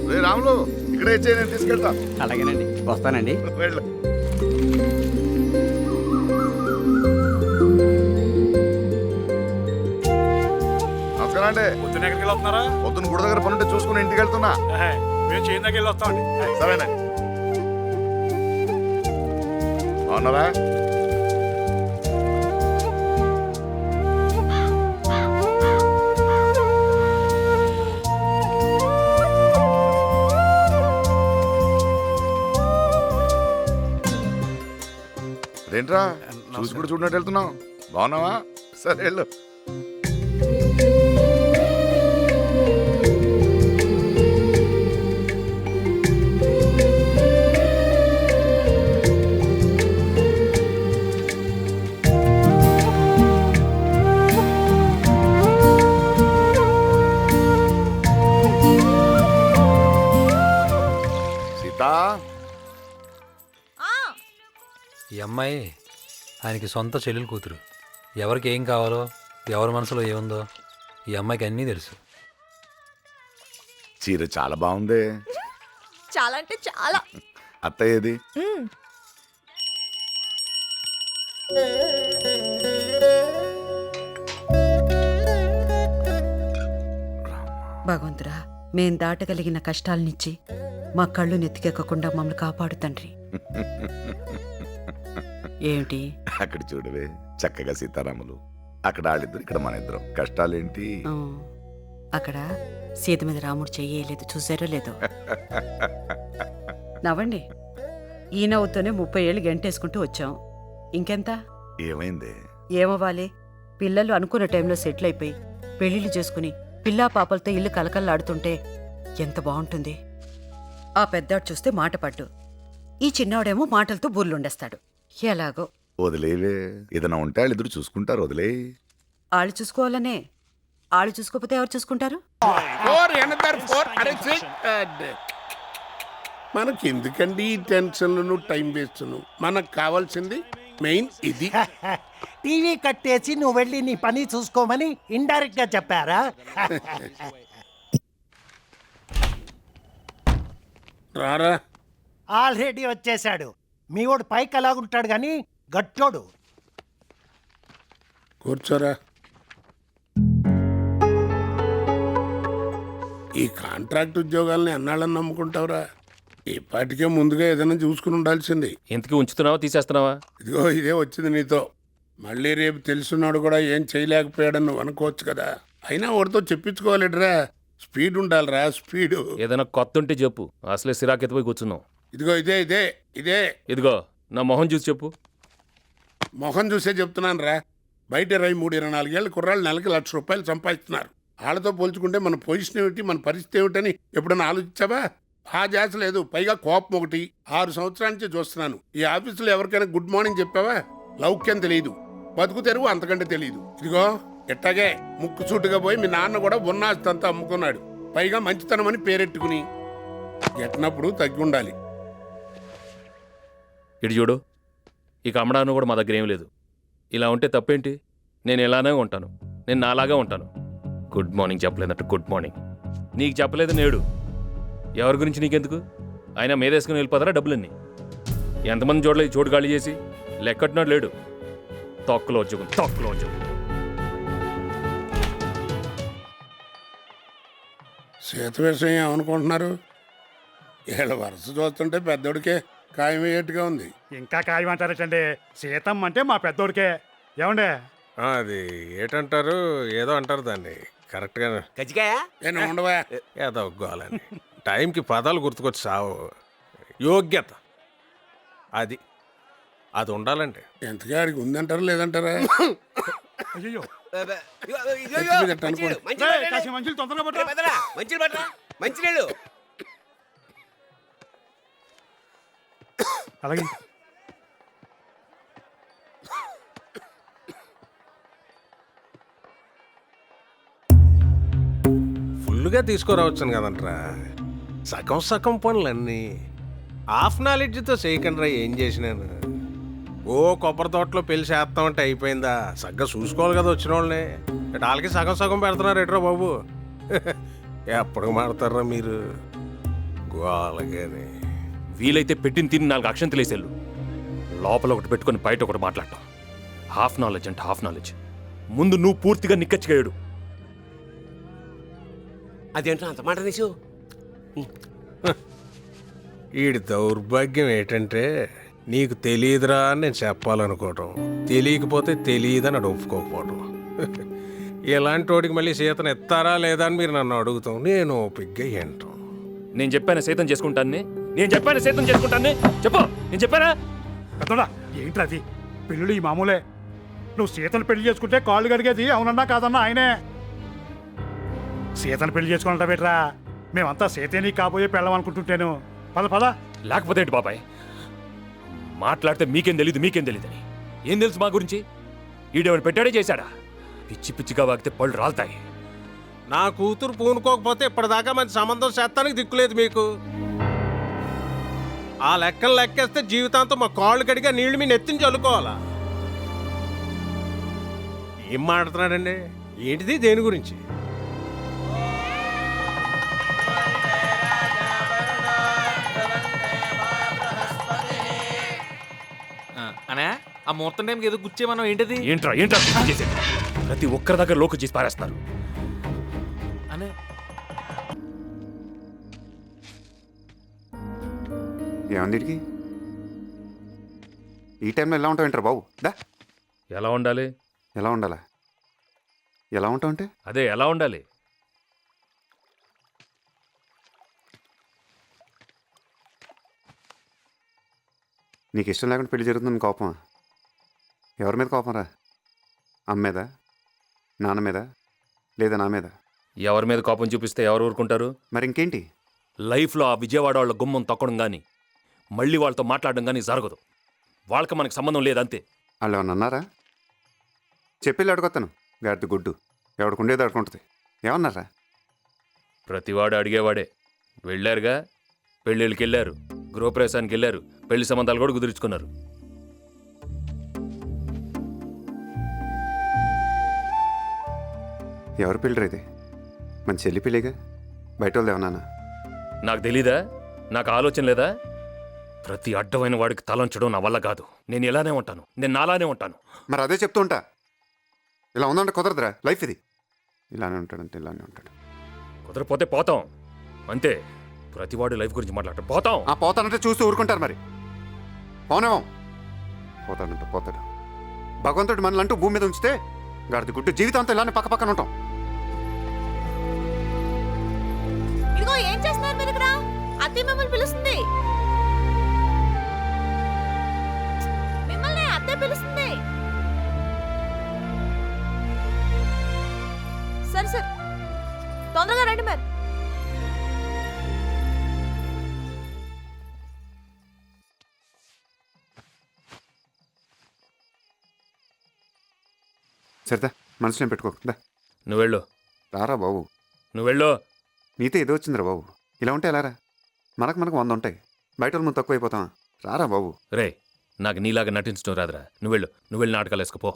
రే రాములు, ఇక్కడే ఇచ్చే, నేను తీసుకెళ్తా. అలాగేనండి, వస్తానండి. వెళ్ళు. నమస్కారం అండి. పొద్దున్న ఎక్కడికి వెళ్తున్నారా? పొద్దున్న గుడి దగ్గర పనుంటే చూసుకుని ఇంటికి వెళ్తున్నా. మేము చేయి దగ్గర వెళ్ళి వస్తామండి. సరేనండి. అవునరా? ఏంట్రా చూసి కూడా చూడనట్టు వెళ్తున్నావు? బాగున్నావా? సరే వెళ్ళు. సీతా, ఈ అమ్మాయి ఆయనకి సొంత చెల్లెలు కూతురు. ఎవరికి ఏం కావాలో, ఎవరి మనసులో ఏముందో ఈ అమ్మాయికి అన్నీ తెలుసు. చీర చాలా బాగుంది. చాలా అంటే చాలా. అత్తయ్యది? భగవంతురా, మేం దాటగలిగిన కష్టాలనిచ్చి మా కళ్ళు నెత్తికెక్కకుండా మమ్మల్ని కాపాడు తండ్రి. ఏమిటి అక్కడ చూడవే, చక్కగా సీతారాములు. అక్కడ వాళ్ళిద్దరు, ఇక్కడ మన ఇద్దరం. కష్టాలేంటి? ఆ, అక్కడ సీత మీద రాముడు చెయ్యలేదు, చూసారో లేదో. నవ్వండి. ఈ నవ్వుతోనే 30 ఏళ్ళు గంటేసుకుంటూ వచ్చాం. ఇంకెంత ఏమైంది? ఏమవ్వాలి? పిల్లలు అనుకున్న టైంలో సెటిల్ అయిపోయి పెళ్లిళ్ళు చేసుకుని పిల్లా పాపలతో ఇల్లు కలకల్లాడుతుంటే ఎంత బాగుంటుంది. ఆ పెద్దాడు చూస్తే మాట పట్టు, ఈ చిన్నవాడేమో మాటలతో బుర్లుండేస్తాడు. ఎలాగో వదిలేవే, ఏదైనా ఉంటే వాళ్ళిద్దరు చూసుకుంటారు. వదిలే. ఆళ్ళు చూసుకోవాలనే. ఆళ్ళు చూసుకోకపోతే ఎవరు చూసుకుంటారు? మనకి ఎందుకండి ఈ టెన్షన్లను, టైం వేస్ట్ను? మనకు కావాల్సింది మెయిన్ ఇది. టీవీ కట్టేసి నువ్వు వెళ్ళి నీ పని చూసుకోమని ఇండైరెక్ట్ గా చెప్పారా? రారా. ఆల్రెడీ వచ్చేసాడు. మీ వాడు పైకి అలాగుంటాడు గాని గట్టోడు. కూర్చోరా. ఈ కాంట్రాక్ట్ ఉద్యోగాల్ని ఎన్నాళ్ళని నమ్ముకుంటావురా? ఈ పాటికే ముందుగా ఏదైనా చూసుకుని ఉండాల్సింది. ఇంతకీ ఉంచుతున్నావా, తీసేస్తున్నావా? ఇదిగో ఇదే వచ్చింది నీతో. మళ్ళీ రేపు తెలుసున్నాడు కూడా ఏం చేయలేకపోయాడని నువ్వు అనుకోవచ్చు కదా. అయినా వాడితో చెప్పించుకోవాలిడ్రా. స్పీడ్ ఉండాలిరా, స్పీడు. ఏదైనా కొత్త ఉంటే చెప్పు, అసలే సిరాకెత్తిపోయి కూర్చున్నావు. ఇదిగో ఇదే ఇదే ఇదే. ఇదిగో నా మొహం చూసి చెప్పు. మొహం చూసే చెప్తున్నాను రా. బయట 23-24 ఏళ్ళ కుర్రాళ్ళు నెలకి ₹1,00,000 సంపాదిస్తున్నారు. వాళ్ళతో పోల్చుకుంటే మన పొజిషన్ ఏమిటి, మన పరిస్థితి ఏమిటని ఎప్పుడన్నా ఆలోచించావా? ఆ జాస లేదు. పైగా కోపం ఒకటి. 6 సంవత్సరాల నుంచి చూస్తున్నాను. ఈ ఆఫీసులో ఎవరికైనా గుడ్ మార్నింగ్ చెప్పావా? లౌక్యం తెలియదు, బతుకు తెరువు అంతకంటే తెలియదు. ఇదిగో ఎట్టాగే ముక్కు సూటుగా పోయి మీ నాన్న కూడా ఉన్నాస్తంతా అమ్ముకున్నాడు. పైగా మంచితనం అని పేరెట్టుకుని ఎట్టినప్పుడు తగ్గి ఉండాలి. ఇటు చూడు, ఇక అమ్మడాను కూడా మా దగ్గర ఏం లేదు. ఇలా ఉంటే తప్పేంటి? నేను ఇలానే ఉంటాను, నేను నాలాగా ఉంటాను. గుడ్ మార్నింగ్ చెప్పలేదట్టు గుడ్ మార్నింగ్. నీకు చెప్పలేదు నేడు, ఎవరి గురించి నీకెందుకు? అయినా మీదేసుకుని వెళ్ళిపోతారా డబ్బులన్నీ? ఎంతమంది చోట్ల చోటు ఖాళీ చేసి లెక్కట్టున్నాడు లేడు. తొక్కలో ఉద్యోగం, తొక్కలో ఉద్యోగం. సీత విషయం ఏమనుకుంటున్నారు? వీళ్ళ వరుస చూస్తుంటే పెద్దోడికే ఖాయమయ్యేట్టుగా ఉంది. ఇంకా ఖాయమంటారటండి. సీతమ్మ అంటే మా పెద్దోడికే. ఏమండే? అది ఏటంటారు, ఏదో అంటారు దాన్ని కరెక్ట్గా. నేను ఉండవా? ఏదో ఒగ్గాలని టైంకి పదాలు గుర్తుకొచ్చి సావు. యోగ్యత అది అది ఉండాలండి. ఎంతగా అడిగి ఉందంటారా లేదంటారా? అయ్యో, అనుకోండి. మంచులు తొందరగా పట్టరా. మంచినీళ్ళు. అలాగే. ఫుల్గా తీసుకురావచ్చును కదంట్రా. సగం సగం పనులన్నీ హాఫ్ నాలెడ్జ్తో చేయకండి. ఏం చేసినాను? ఓ కొబ్బరి తోటలో పెళ్లి చేస్తామంటే అయిపోయిందా? సగ్గా చూసుకోవాలి కదా వచ్చిన వాళ్ళని. వాళ్ళకి సగం సగం పెడుతున్నారు ఎట్రా బాబు. ఎప్పటికి మాడతారా మీరు గోలగానే? వీలైతే పెట్టిన తిని 4 అక్షంతలు వేసేళ్ళు. లోపల ఒకటి పెట్టుకొని బయట ఒకటి మాట్లాడటం. హాఫ్ నాలెడ్జ్ అంటే హాఫ్ నాలెడ్జ్. ముందు నువ్వు పూర్తిగా నిక్కచ్చిగా ఏడు. అదేంటో అంత మాట నీసు. వీడి దౌర్భాగ్యం ఏంటంటే నీకు తెలియదురా అని నేను చెప్పాలనుకోవటం, తెలియకపోతే తెలియదని అది ఒప్పుకోకపోవటం. ఇలాంటి వాడికి మళ్ళీ సీతను ఎత్తారా లేదా అని మీరు నన్ను అడుగుతాం, నేను ఓపిగ్గా ఏంటాం. నేను చెప్పాను సైతం చేసుకుంటాను. నేను చెప్పాను సైతం చేసుకుంటాను. చెప్పు, నేను చెప్పానా? పెద్దోడా ఏంట్రా అది? పెళ్ళిళ్ళు ఈ మామూలే. నువ్వు సీతను పెళ్లి చేసుకుంటే కాళ్ళు కడిగేది అవునన్నా కాదన్నా ఆయనే. సీతను పెళ్లి చేసుకున్నట్ట బెట్రా. మేమంతా సీతని కాబోయే పెళ్ళం అనుకుంటుంటేను. పద పద. లేకపోతే ఏంటి బాబాయ్? మాట్లాడితే మీకేం తెలీదని. ఏం తెలుసు మా గురించి? ఈడేమని పెట్టాడే చేశాడా? పిచ్చి పిచ్చిగా వాగితే పళ్ళు రాలుతాయి. నా కూతురు పూనుకోకపోతే ఇప్పటిదాకా మంచి సంబంధం చేస్తానికి దిక్కులేదు మీకు. ఆ లెక్కలు లెక్కేస్తే జీవితాంతం మా కాళ్ళు కడిగా నీళ్లు మీ నెత్తిని చల్లుకోవాలా? ఏం మాట్లాడుతున్నాడండి? ఏంటిది? దేని గురించి? అనే ఆ ముహూర్తం టైంకి ఏదో గుచ్చేమన్నావు, ఏంటిది? ఏంట్రా గుర్తు చేసేది? ప్రతి ఒక్కరి దగ్గర లోకి చేసి పారేస్తున్నారు. అనే ఏమంది వీడికి? ఈ టైంలో ఎలా ఉంటావు ఏంటారు బాబు? దా. ఎలా ఉండాలి? ఎలా ఉండాలా? ఎలా ఉంటావు అంటే అదే ఎలా ఉండాలి? నీకు ఇష్టం లేకుండా పెళ్లి జరుగుతుంది కోపమా? ఎవరి మీద కోపం రా? అమ్మ మీద, నాన్న మీద, లేదా నా మీద? ఎవరి మీద కోపం చూపిస్తే ఎవరు ఊరుకుంటారు? మరి ఇంకేంటి? లైఫ్లో ఆ విజయవాడ వాళ్ళ గుమ్మం తొక్కడం కానీ మళ్ళీ వాళ్ళతో మాట్లాడడం కానీ జరగదు. వాళ్ళకి మనకు సంబంధం లేదంతే. వాళ్ళు ఏమన్నా అన్నారా? చెప్పి అడుగుతాను. గాడిద గుడ్డు ఎవడుకుండేది అడుకుంటుంది. ఏమన్నారా? ప్రతివాడు అడిగేవాడే. వెళ్ళారుగా, పెళ్ళిళ్ళకి వెళ్ళారు, గృహప్రవేశానికి వెళ్ళారు, పెళ్లి సంబంధాలు కూడా కుదుర్చుకున్నారు. ఎవరు పెళ్ళి అయితే? మన చెల్లి పెళ్ళిగా, బయట వాళ్ళు ఏమన్నా? నాకు తెలీదా? నాకు ఆలోచన లేదా? ప్రతి అడ్డమైన వాడికి తలంచడం నా వల్ల కాదు. నేను ఇలానే ఉంటాను, నేను నాలానే ఉంటాను. మరి అదే చెప్తూ ఉంటా. ఇలా ఉందంటే కుదరదురా లైఫ్ ఇది. ఇలానే ఉంటాడంటే ఇలానే ఉంటాడు. కుదరపోతే పోతాం అంతే. ప్రతివాడు లైఫ్ గురించి మాట్లాడటం పోతాం. ఆ పోతానంటే చూస్తూ ఊరుకుంటారు. మరి పోనేమో. పోతాడంటే పోతాడు. భగవంతుడు మనలంటూ భూమి మీద ఉంచితే గాడిద గుడ్డు జీవితాంతం ఇలానే పక్క పక్కన ఉంటాం. ఇదిగో ఏం చేస్తున్నారు మీరు ఇక్కడ? అత్తయ్య మిమ్మల్ని పిలుస్తుంది. మిమ్మల్ని అత్తయ్య పిలుస్తుంది. సరే సరే తొందరగా రండి మరి. సరేదా, మనసులో పెట్టుకోకుండా నువ్వు వెళ్ళు. రారా బాబు. నువ్వు వెళ్ళు. నీతో ఏదో వచ్చిందిరా బాబు. ఇలా ఉంటే ఎలా రా? మనకు 100 ఉంటాయి. బయట వాళ్ళు ముందు తక్కువ అయిపోతాం. రారా బాబు. రే, నాకు నీలాగా నటించడం రాదురా. నువ్వు వెళ్ళి నాటకాలు వేసుకుపో.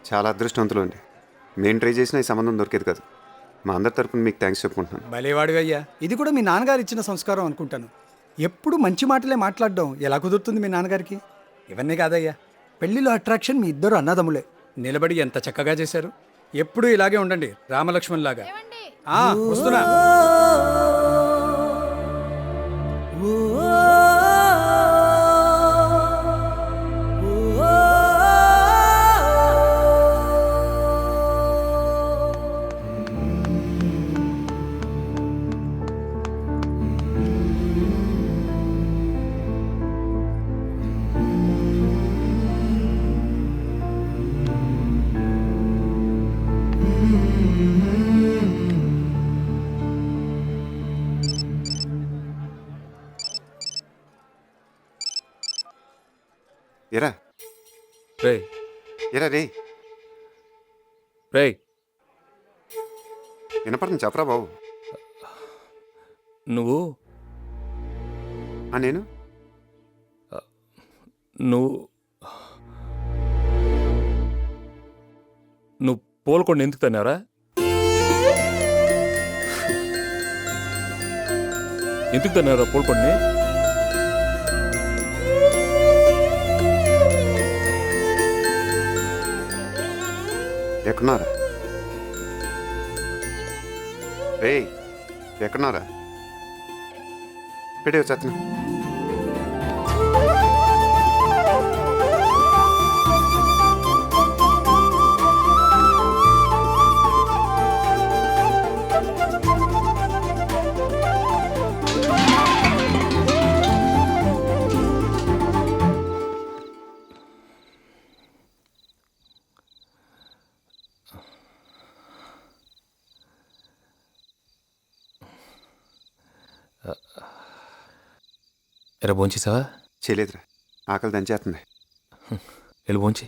చాలా అదృష్టవంతులు అండి. నేను ట్రై చేసిన ఈ సంబంధం దొరికేది కాదు. మా అందరి తరపున మీకు థ్యాంక్స్ చెప్పుకుంటున్నాను. భలేవాడు అయ్యా. ఇది కూడా మీ నాన్నగారు ఇచ్చిన సంస్కారం అనుకుంటాను. ఎప్పుడు మంచి మాటలే మాట్లాడడం ఎలా కుదురుతుంది మీ నాన్నగారికి? ఇవన్నీ కాదయ్యా, పెళ్లిలో అట్రాక్షన్ మీ ఇద్దరు అన్నదమ్ములే. నిలబడి ఎంత చక్కగా చేశారు. ఎప్పుడు ఇలాగే ఉండండి, రామలక్ష్మణ్ లాగా. వస్తున్నా. ఎరా రే ఎరా రే రే వినపడుతుంది చెప్పరా బాబు. నువ్వు నేను నువ్వు నువ్వు పోల్కొండ ఎందుకు తన్నారా? ఎందుకు తన్నారా పోల్కొండని? ఎక్కడున్నారా రే? ఎక్కడున్నారా? పెడే వచ్చేస్తున్నా. ఎరా భోంచేసావా? చేయలేదురా, ఆకలి దంచేస్తుంది. వెళ్ళి భోంచి.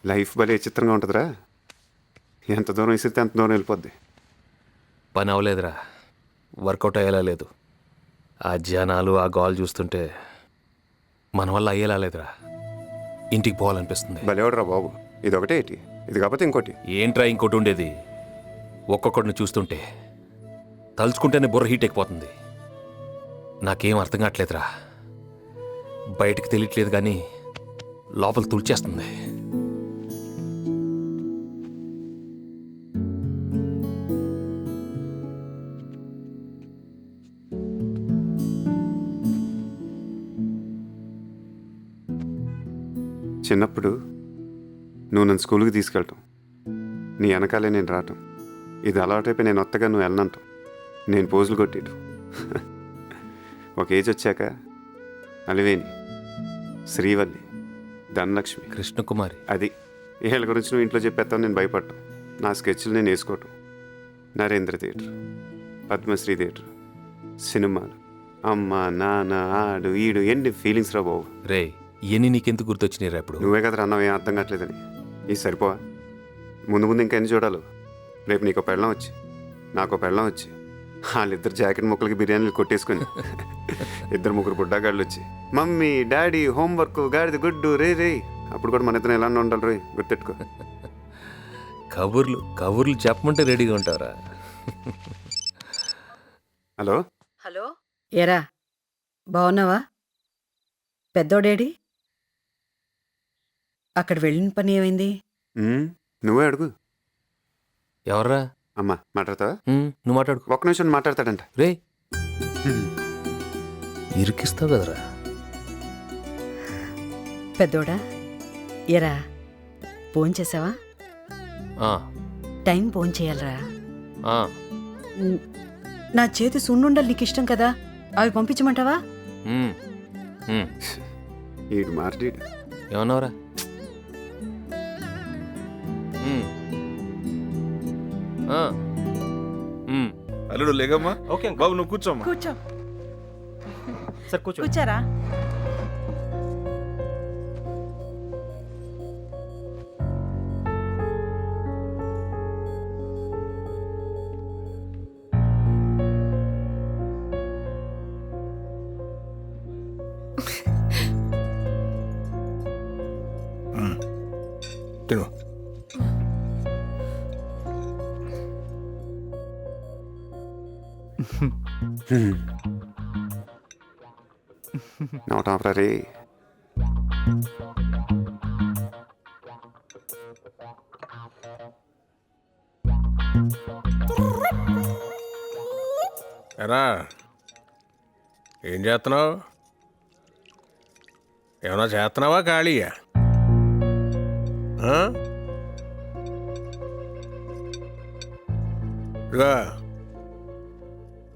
లైఫ్ భలే చిత్రంగా ఉంటుందిరా. ఎంత దూరం ఇసిరితే అంత దూరం వెళ్ళిపోద్ది. పని అవ్వలేదురా, వర్కౌట్ అయ్యేలా లేదు. ఆ జనాలు ఆ గోల్ చూస్తుంటే మన వల్ల అయ్యేలా లేదురా. ఇంటికి పోవాలనిపిస్తుంది. భలేవాడురా బాబు. ఇది ఒకటే ఏంటి, ఇది కాకపోతే ఇంకోటి. ఏంట్రా ఇంకోటి ఉండేది? ఒక్కొక్కడిని చూస్తుంటే తలుచుకుంటేనే బుర్ర హీట్ ఎక్కిపోతుంది. నాకేం అర్థం కావట్లేదురా. బయటకు తెలియట్లేదు కానీ లోపల తుడిచేస్తుంది. చిన్నప్పుడు నువ్వు నన్ను స్కూల్కి తీసుకెళ్ళటం, నీ వెనకాలే నేను రావటం, ఇది అలవాటైపోయి నేను వత్తగా నువ్వు వెళ్ళనంటాం, నేను పోజులు కొట్టేయటం. ఒక ఏజ్ వచ్చాక అలివేణి, శ్రీవల్లి, ధనలక్ష్మి, కృష్ణకుమారి, అది వీళ్ళ గురించి నువ్వు ఇంట్లో చెప్పేస్తావు. నేను భయపడటం, నా స్కెచ్లు నేను వేసుకోవటం, నరేంద్ర థియేటర్, పద్మశ్రీ థియేటర్, సినిమాలు, అమ్మ నాన్న ఆడు ఈడు, ఎన్ని ఫీలింగ్స్ రా బాబు. రే ఇవన్నీ నీకెందుకు గుర్తొచ్చినాయి రా? ఇప్పుడు నువ్వే కదా అన్నావు ఏం అర్థం కావట్లేదని. ఇది సరిపోవా? ముందు ముందు ఇంకెన్ని చూడాలి? రేపు నీకు పెళ్ళం వచ్చి నాకు పెళ్ళం వచ్చి వాళ్ళిద్దరు జాకెట్ ముక్కలకి బిర్యానీలు కొట్టేసుకొని ఇద్దరు ముగ్గురు బుడ్డాగాళ్ళు వచ్చి మమ్మీ డాడీ హోంవర్క్ గాడిది గుడ్డు రే రే, అప్పుడు కూడా మన ఇద్దరు ఎలా ఉండాలి రే, గుర్తెట్టుకో. కబుర్లు చెప్పమంటే రెడీగా ఉంటారా? హలో హలో, ఏరా బాగున్నావా? పెద్దోడేడి? అక్కడ వెళ్ళిన పని ఏమైంది? నువ్వే అడుగు. ఎవర్రా? అమ్మా మాట్లాడతావా? నువ్వు మాట్లాడుకో. ఒక్క నిమిషం మాట్లాడతాడంట. రే ఇరికిస్తావు కదరా. పెద్దోడా, ఏరా ఫోన్ చేసావా? టైం ఫోన్ చేయాలరా. నా చేతి సున్నుండలు నీకు ఇష్టం కదా, అవి పంపించమంటావా? ఈడు మార్డీడు. ఏమన్నావురా? అల్లుడు లేగమ్మా. ఓకే బాబు, నువ్వు కూర్చోమ్మా. కూర్చో. సార్ కూర్చో. కూర్చారా? తిను. నవ్వటం రే. ఎరా ఏం చేస్తున్నావు? ఏమన్నా చేస్తున్నావా ఖాళీయా? ఆ? ఇదిగో,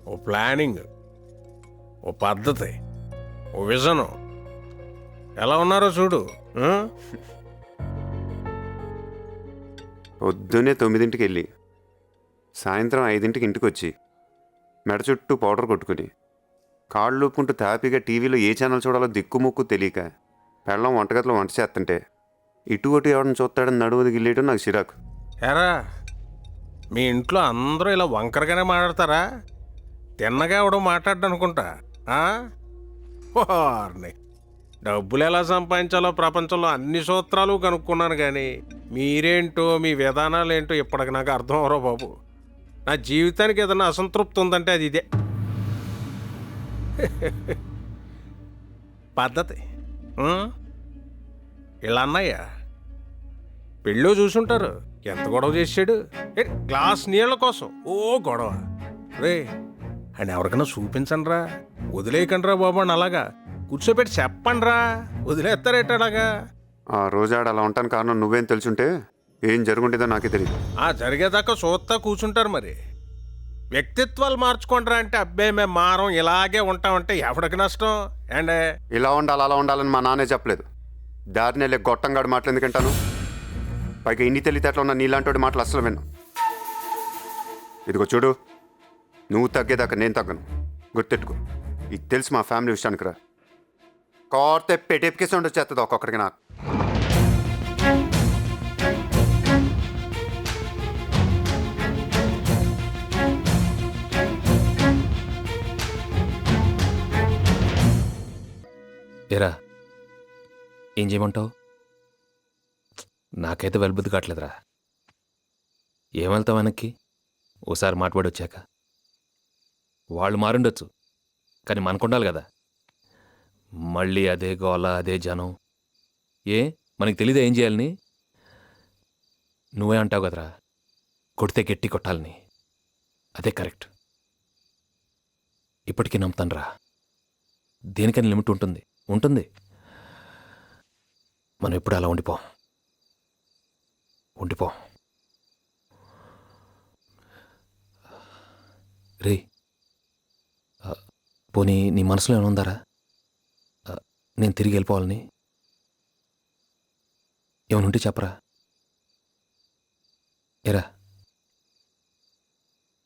ఓ ప్లానింగ్, ఓ పద్ధతి, ఓ విజను ఎలా ఉన్నారో చూడు. ఆ? పొద్దున్నే 9ంటికి వెళ్ళి సాయంత్రం 5ంటికి ఇంటికి వచ్చి మెడ చుట్టూ పౌడర్ కొట్టుకుని కాళ్ళు ఊపుకుంటూ తాపీగా టీవీలో ఏ ఛానల్ చూడాలో దిక్కుముక్కు తెలియక పెళ్ళం వంటగదిలో వంట చేస్తుంటే ఇటు అటు ఎవరిని చూస్తాడని నడువుది గిల్లేయడం నాకు చిరాకు. ఎరా మీ ఇంట్లో అందరూ ఇలా వంకరగానే మాట్లాడతారా? తిన్నగా ఎవడో మాట్లాడ్డా అనుకుంటా. వారిని డబ్బులు ఎలా సంపాదించాలో ప్రపంచంలో అన్ని సూత్రాలు కనుక్కున్నాను, కానీ మీరేంటో మీ విధానాలు ఏంటో ఇప్పటికి నాకు అర్థం అవరో బాబు. నా జీవితానికి ఏదైనా అసంతృప్తి ఉందంటే అది ఇదే. పద్ధతి ఇలా అన్నయ్య పెళ్ళో చూసుంటారు, ఎంత గొడవ చేసాడు. గ్లాస్ నీళ్ళ కోసం ఓ గొడవ. రే అని ఎవరికైనా చూపించండి రా, వదిలేయకండి రా బాబు అని అలాగా కూర్చోబెట్టి చెప్పండి రా, వదిలేస్తారేట అలాగా. ఆ రోజు ఆడ అలా ఉంటాను కారణం నువ్వేం తెలుసుంటే ఏం జరుగుండేదో నాకే తెలియదు. జరిగేదాకా చూస్తా కూర్చుంటారు. మరి వ్యక్తిత్వాలు మార్చుకుంటారా అంటే అబ్బాయి మేము మారం ఇలాగే ఉంటామంటే ఎవడికి నష్టం? అండ్ ఇలా ఉండాలి అలా ఉండాలని మా నాన్నే చెప్పలేదు. దారిని వెళ్ళే గొట్టంగాడు మాటలు ఎందుకంటాను? పైగా ఇన్ని తెలివితేటలు ఉన్న నీలాంటి మాటలు అసలు విన్ను. ఇదిగో చూడు, నువ్వు తగ్గేదాకా నేను తగ్గను, గుర్తెట్టుకో. ఇది తెలుసు మా ఫ్యామిలీ విషయానికి రా. కోర్తే పెట్టేపికేసి ఉండొచ్చేస్తుంది ఒక్కొక్కడికి నాకు. ఏరా ఏం చేయమంటావు? నాకైతే వెల్బుద్ధి కావట్లేదురా. ఏం వెళ్తావు వెనక్కి? ఓసారి మాట్లాడి వచ్చాక వాళ్ళు మారుండొచ్చు, కానీ మనకుండాలి కదా. మళ్ళీ అదే గోల, అదే జనం. మనకి తెలీదా ఏం చేయాలని? నువ్వే అంటావు కదరా, కొడితే గట్టి కొట్టాలని. అదే కరెక్ట్. ఇప్పటికీ నమ్ముతాను రా, దేనికైనా లిమిట్ ఉంటుంది. మనం ఎప్పుడు అలా ఉండిపోం. రే పోనీ నీ మనసులో ఏమైనా ఉందారా నేను తిరిగి వెళ్ళిపోవాలని? ఏమైనా ఉంటే చెప్పరా. ఏరా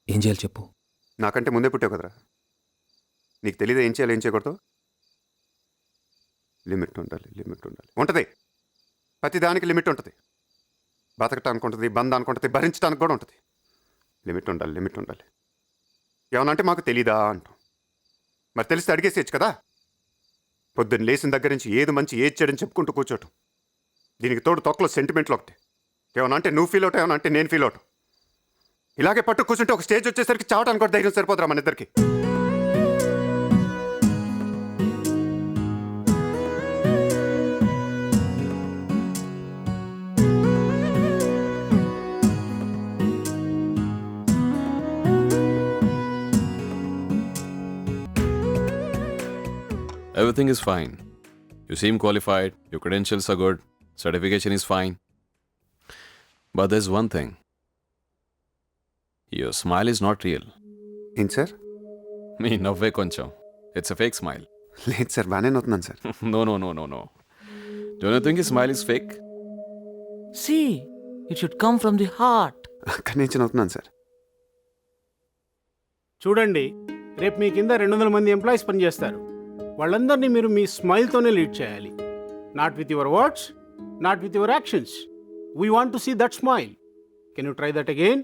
ఏం చేయాలి చెప్పు. నాకంటే ముందే పుట్టావు కదరా, నీకు తెలియదు ఏం చేయాలి ఏం చేయకూడదు. లిమిట్ ఉండాలి. ఉంటుంది, ప్రతి దానికి లిమిట్ ఉంటుంది. బతకటానికి ఉంటుంది, బంధానికి ఉంటుంది, భరించడానికి కూడా ఉంటుంది. లిమిట్ ఉండాలి. ఏమనంటే మాకు తెలీదా అంటాం. మరి తెలిస్తే అడిగేసేయచ్చు కదా. పొద్దున్న లేచిన దగ్గర నుంచి ఏది మంచి ఏది చెడని చెప్పుకుంటూ కూర్చోటం. దీనికి తోడు తొక్కలో సెంటిమెంట్లు ఒకటి. ఏమనంటే నువ్వు ఫీల్ అవుతావు, ఏమనంటే నేను ఫీల్ అవుతాం. ఇలాగే పట్టు కూర్చుంటే ఒక స్టేజ్ వచ్చేసరికి చావటానికి కూడా ధైర్యం సరిపోతురా మన ఇద్దరికి. Everything is fine. You seem qualified, your credentials are good, certification is fine. But there's one thing. Your smile is not real. ఏంటి సార్? మీ నవ్వే కొంచెం. It's a fake smile. లేదు సార్, బాగానే నవ్వుతున్నాను sir. No. Don't you think his smile is fake? See, it should come from the heart. అక్కడి నుంచి నవ్వుతున్నాను sir. చూడండి, రేపు మీ కింద 200 మంది ఎంప్లాయీస్ పనిచేస్తారు. వాళ్ళందరినీ మీరు మీ స్మైల్తోనే లీడ్ చేయాలి. Not with your words, not with your actions. We want to see that smile. Can you try that again?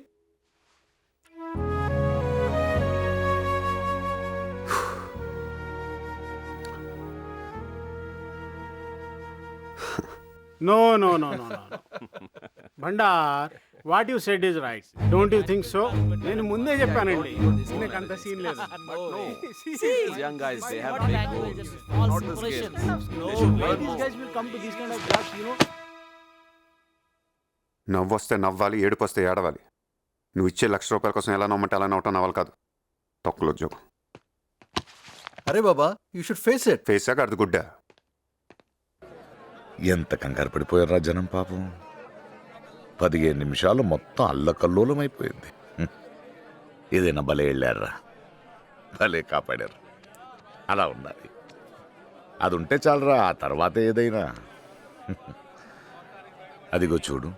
No. Bhandar, what you said is right. Don't you think so? నేను ముందే చెప్పానండి, నీకు అంత సీన్ లేదు. These young guys, they have big goals. Not the skills. They should learn These more. guys will come to these kind of jobs, you know. నవ్వు వస్తే నవ్వాలి, ఏడుపు వస్తే ఏడవాలి. నువ్వు ఇచ్చే ₹1,00,000 కోసం ఎలా నమ్మంటే అలా నవ్వటం నవ్వాలి కాదు. తొక్కలో ఉద్యోగం. అరే బాబా, యూ షుడ్ ఫేస్ ఇట్. ఫేసాక అది గుడ్డ. ఎంత కంగారు పడిపోయారా జనం పాపం. 15 నిమిషాలు మొత్తం అల్లకల్లోలం అయిపోయింది. ఏదైనా భలే వెళ్ళారా, భలే కాపాడారు. అలా ఉండాలి. అది ఉంటే చాలరా, ఆ తర్వాత ఏదైనా. అదిగో చూడు,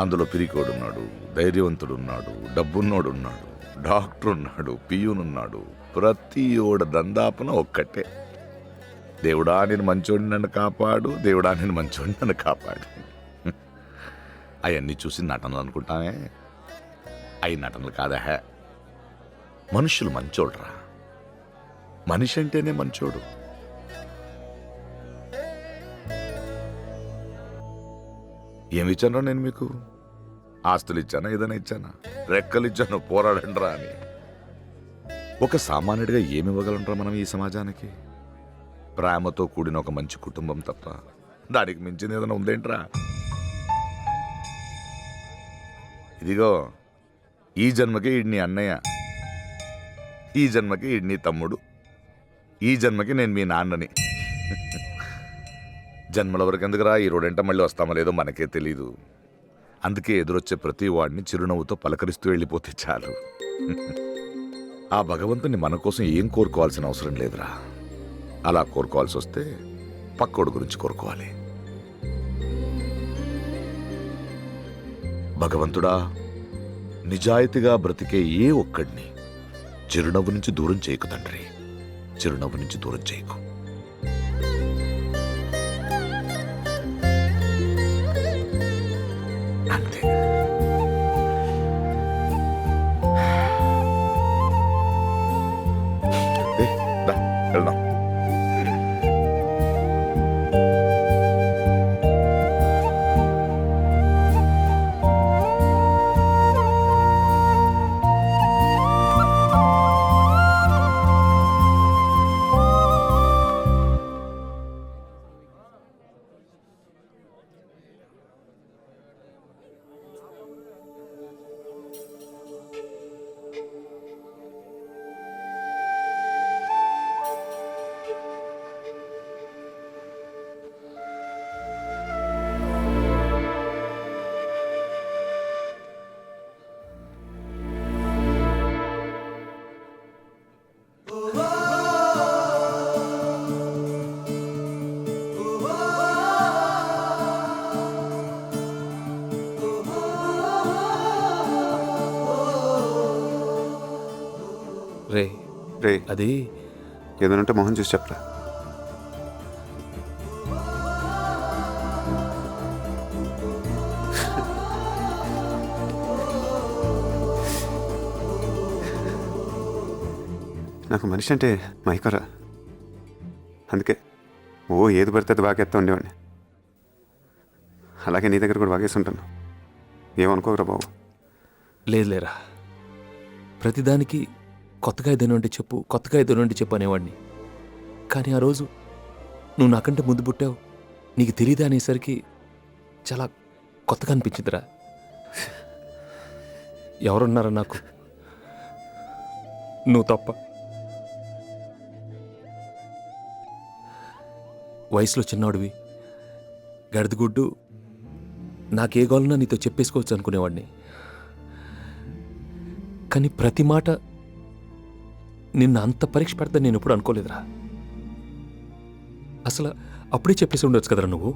అందులో పిరికోడున్నాడు, ధైర్యవంతుడున్నాడు, డబ్బున్నోడున్నాడు, డాక్టర్ ఉన్నాడు, పియూనున్నాడు. ప్రతి ఓడ దందాపున ఒక్కటే, దేవుడా నేను మంచోడిని నన్ను కాపాడు, దేవుడా నేను మంచోడిని నన్ను కాపాడు. అవన్నీ చూసి నటనలు అనుకుంటానే, అవి నటనలు కాదా. మనుషులు మంచోడురా. మనిషి అంటేనే మంచోడు. ఏమి ఇచ్చానో నేను మీకు? ఆస్తులు ఇచ్చానా, ఏదైనా ఇచ్చానా? రెక్కలు ఇచ్చాను, పోరాడండ్రా అని. ఒక సామాన్యుడిగా ఏమి ఇవ్వగలంరా మనం ఈ సమాజానికి? ప్రేమతో కూడిన ఒక మంచి కుటుంబం తప్ప దానికి మించింది ఏదైనా ఉందేంట్రా? ఇదిగో, ఈ జన్మకి ఈడ్ని అన్నయ్య, ఈ జన్మకి ఈడ్ని తమ్ముడు, ఈ జన్మకి నేను మీ నాన్నని. జన్మల వరకు ఎందుకురా, ఈ రోడంట మళ్ళీ వస్తామో లేదో మనకే తెలీదు. అందుకే ఎదురొచ్చే ప్రతి వాడిని చిరునవ్వుతో పలకరిస్తూ వెళ్ళిపోతే చాలు. ఆ భగవంతుని మన కోసం ఏం కోరుకోవాల్సిన అవసరం లేదురా. అలా కోరుకోవాల్సి వస్తే పక్కోడు గురించి కోరుకోవాలి. భగవంతుడా, నిజాయితీగా బ్రతికే ఏ ఒక్కడిని చిరునవ్వు నుంచి దూరం చేయకు తండ్రి, చిరునవ్వు నుంచి దూరం చేయకు. అంతే. వెళ్దాం. రే రే, అది ఏదైనా ఉంటే మొహం చూసి చెప్పరా. నాకు మనిషి అంటే మైకరా. అందుకే ఏది పడితే అది బాగేస్తా ఉండేవాడిని. అలాగే నీ దగ్గర కూడా బాగేసి ఉంటాను. ఏమనుకోకరా బాబు. లేదు లేరా, ప్రతిదానికి కొత్తగా ఏదైనా ఉంటే చెప్పు, కొత్తగా ఏదైనా ఉంటే చెప్పు అనేవాడిని. కానీ ఆ రోజు నువ్వు నాకంటే ముందు పుట్టావు, నీకు తెలియదా అనేసరికి చాలా కొత్తగా అనిపించిందిరా. ఎవరున్నారా నాకు, నువ్వు తప్ప. వయసులో చిన్నవాడివి, గడిదిగుడ్డు, నాకే గోలన్నా నీతో చెప్పేసుకోవచ్చు అనుకునేవాడిని. కానీ ప్రతి మాట నిన్ను అంత పరీక్ష పెడతా నేను ఎప్పుడు అనుకోలేదురా. అసలు అప్పుడే చెప్పేసి ఉండొచ్చు కదరా నువ్వు.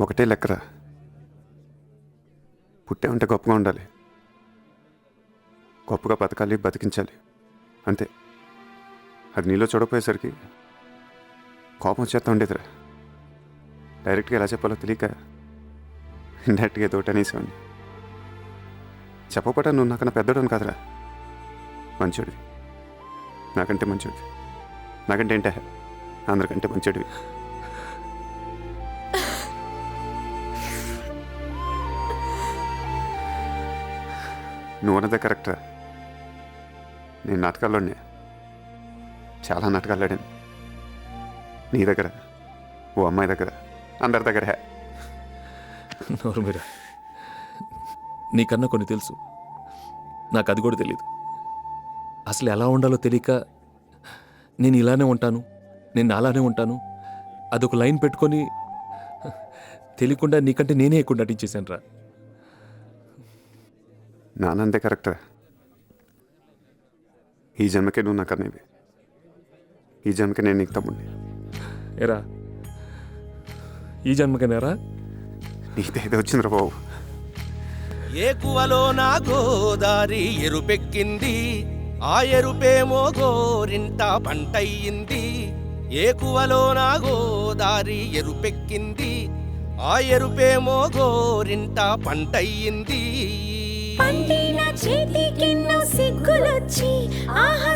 ఒకటే లెక్కరా, పుట్టే ఉంటే గొప్పగా ఉండాలి, గొప్పగా బతకాలి, బతికించాలి, అంతే. అది నీలో చూడకపోయేసరికి కోపం వచ్చేస్తా ఉండేదిరా. డైరెక్ట్గా ఎలా చెప్పాలో తెలియక ఇండైరెక్ట్గా ఏదో ఒకటి అనేసేవాడిని. చెప్పకుండా నువ్వు నాకన్నా పెద్దోడని కాదురా, మంచోడివి, నాకంటే మంచోడివి, నాకంటే ఏంటే అందరికంటే మంచోడివి. నువ్వు అన్నదే కరెక్టరా. నేను నాటకాల్లోనే చాలా నాటకాలు ఆడాను. నీ దగ్గర, ఓ అమ్మాయి దగ్గర, అందరి దగ్గర. నోరు మీరా. నీకన్నా కొన్ని తెలుసు, నాకు అది కూడా తెలియదు. అసలు ఎలా ఉండాలో తెలియక నేను ఇలానే ఉంటాను, నేను అలానే ఉంటాను, అదొక లైన్ పెట్టుకొని తెలియకుండా నీకంటే నేనే ఎక్కువ నటించేశాను రా. నానంతే కరెక్టా. ఈ జన్మకే నువ్వు నాకు అనేవి, ఈ జన్మకే నేను నీకు తమ్ముడిని. ఎరా ఈ జన్మకనేరా? నీదేదో వచ్చిందిరా బాబు. ఏకువలో నా గోదారి ఎరుపెక్కింది, ఆ ఎరుపేమో గోరింట పంటయ్యింది. ఏకువలో నా గోదారి ఎరుపెక్కింది, ఆ ఎరుపేమో గోరింట పంటయ్యింది. పండిన చేతికెన్నో సిగ్గులొచ్చి ఆహా